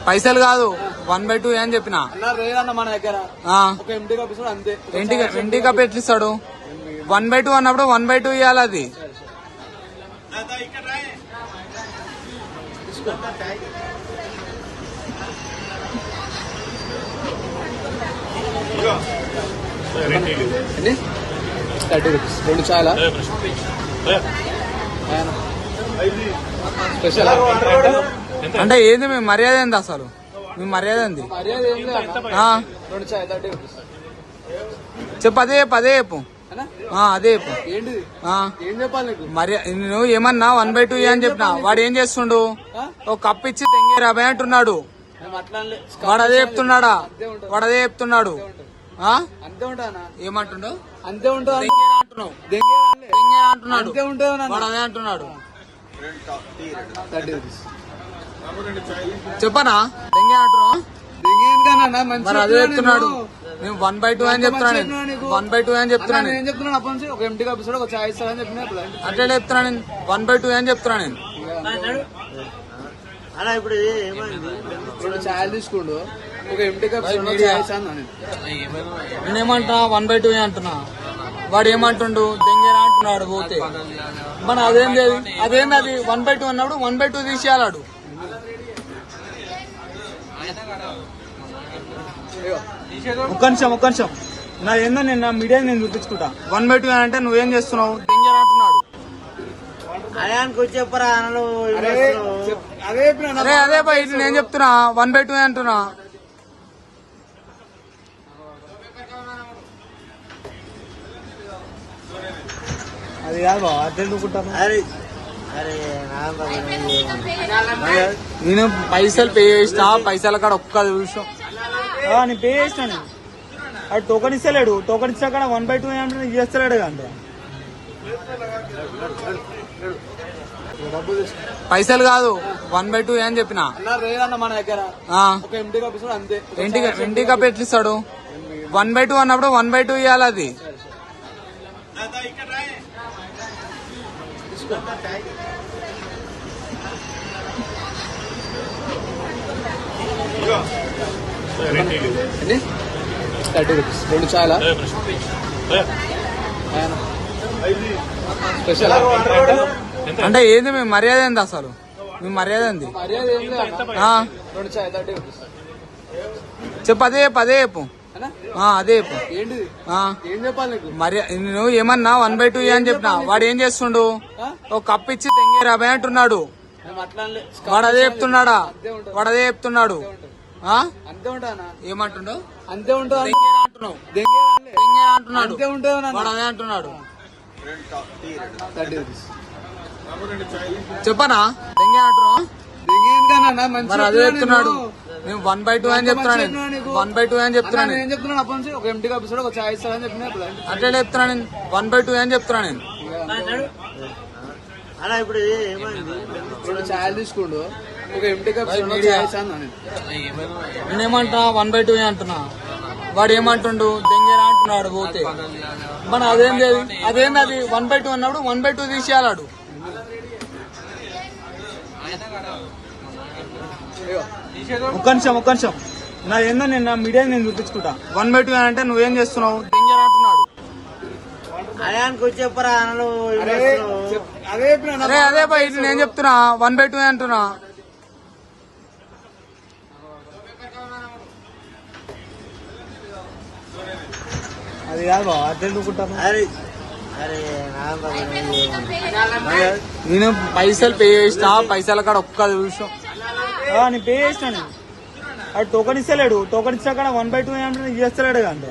పైసలు కాదు 1/2 అని చెప్పిన మన దగ్గర అంతే. ఇంటి కప్ ఎట్లా ఇస్తాడు? 1/2 అన్నప్పుడు 1/2 ఇవ్వాలి. అది రెండు చాయలా స్పెషల్ అంటే ఏంది మీ మర్యాద ఏంది? అసలు మీ మర్యాద ఏంది? రెండు చాయ్ 30 రూపీస్. చెప్పు. అదే చెప్పు. అదే చెప్పు. ఏంటిది? ఏం చెప్పాలి నీకు? నువ్వు ఏమన్నా 1/2 అని చెప్పినా వాడు ఏం చేస్తుండు? ఒక కప్ ఇచ్చి తెంగే రాబాయ్ అంటున్నాడు. వాడు అదే చెప్తున్నాడా? వాడు అదే చెప్తున్నాడు. అంతే ఉంటానా? ఏమంటుండో అంతే ఉంటావు అంటున్నావు. అంటున్నాడు. అంతే ఉంటావు. వాడు అదే అంటున్నాడు. 30 రూపీస్ చెప్పనా? దెంగే అంటున్నావు. మరి అదే చెప్తున్నాడు. నేను 1/2 అని చెప్తున్నాను. 1/2 అని చెప్తున్నాను. ఏం చెప్తున్నాను? అప్పటి నుంచి ఒక ఎంటీ కప్ ఇస్తాడు, ఒక చాయ్ ఇస్తాడని చెప్పిన అట్లా చెప్తున్నా. నేను 1/2 అని చెప్తున్నా. నేను అలా ఇప్పుడు రెండు చాయలు తీసుకుండు, ఒక ఎంటీ కప్ చాయ్ ఇస్తాను. నేనేమంటున్నా? 1/2 అంటున్నా. వాడు ఏమంటుండు? దెంగేరా అంటున్నాడు. పోతే మన అదేంది? అది 1/2 అన్నప్పుడు 1/2 తీసేయాలాడు. ఒక్క నిమిషం నా ఏందో నేను నా మీడియా నేను చూపించుకుంటా. 1/2 అంటే నువ్వేం చేస్తున్నావు? దెంగేరా అంటున్నాడు. అదే బా ఇది నేను చెప్తున్నా. 1/2 అంటున్నా. అది కాదు బావ, అదే అనుకుంటాను. నేను పైసలు పే చేసిన. పైసల కాడ ఒక్క నిమిషం నేను పే చేసినా. అటు టోకన్ ఇస్తలేడు. టోకన్ ఇచ్చా కాడ 1/2 అంటే చేస్తలేడు అంట. పైసలు కాదు 1/2 అని చెప్పిన. మన దగ్గర ఒక ఎంటీ కప్ ఇస్తాడు, అంతే. ఇంటి కప్ ఎట్లా ఇస్తాడు? 1/2 అన్నప్పుడు 1/2 ఇవ్వాలి. అది ఎన్ని 30 రూపీస్ రెండు చాయలా స్పెషల్ అంటే ఏంది మీ మర్యాద ఏంది? అసలు మీ మర్యాద ఏంది? మర్యాద రెండు చాయ్ 30 రూపీస్. చెప్పు. అదే చెప్పు. అదే చెప్పు. ఏంటిది? ఏం చెప్పాలి నీకు? నువ్వు ఏమన్నా 1/2 అని చెప్పినా వాడు ఏం చేస్తుండు? ఒక కప్ ఇచ్చి తెంగే రాబాయ్ అంటున్నాడు. వాడు అదే చెప్తున్నాడా? వాడు అదే చెప్తున్నాడు. అంతే ఉంటానా? ఏమంటుండో అంతే ఉంటావు అంటున్నావు. అంటున్నాడు. అంతే ఉంటావు. వాడు అదే అంటున్నాడు. 30 రూపీస్ చెప్పనా? దెంగే అంటున్నావు. మరి అదే చెప్తున్నాడు. నేను 1/2 అని చెప్తున్నాను. 1/2 అని చెప్తున్నాను. ఏం చెప్తున్నాను? అప్పటి నుంచి ఒక ఎంటీ కప్ ఇస్తాడు, ఒక చాయ్ ఇస్తాడని చెప్పిన అట్లా చెప్తున్నా. నేను 1/2 అని చెప్తున్నా. నేను అలా ఇప్పుడు రెండు చాయలు తీసుకుండు, ఒక ఎంటీ కప్ చాయ్ ఇస్తాను. నేనేమంటున్నా? 1/2 అంటున్నా. వాడు ఏమంటుండు? దెంగేరా అంటున్నాడు. పోతే మన అదేంది? అది 1/2 అన్నప్పుడు 1/2 తీసేయాలాడు. ఒక్క నిమిషం నా ఏందో నేను నా మీడియా నేను చూపించుకుంటా. 1/2 అంటే నువ్వేం చేస్తున్నావు? దెంగేరా అంటున్నాడు. అదే బా ఇది నేను చెప్తున్నా. 1/2 అంటున్నా. అది కాదు బావ, అదే అనుకుంటాను. నేను పైసలు పే చేసిన. పైసల కాడ ఒక్క నిమిషం నేను పే చేసినా. నేను అటు టోకన్ ఇస్తలేడు. టోకన్ ఇచ్చా కాడ 1/2 అంటే చేస్తలేడు అంట.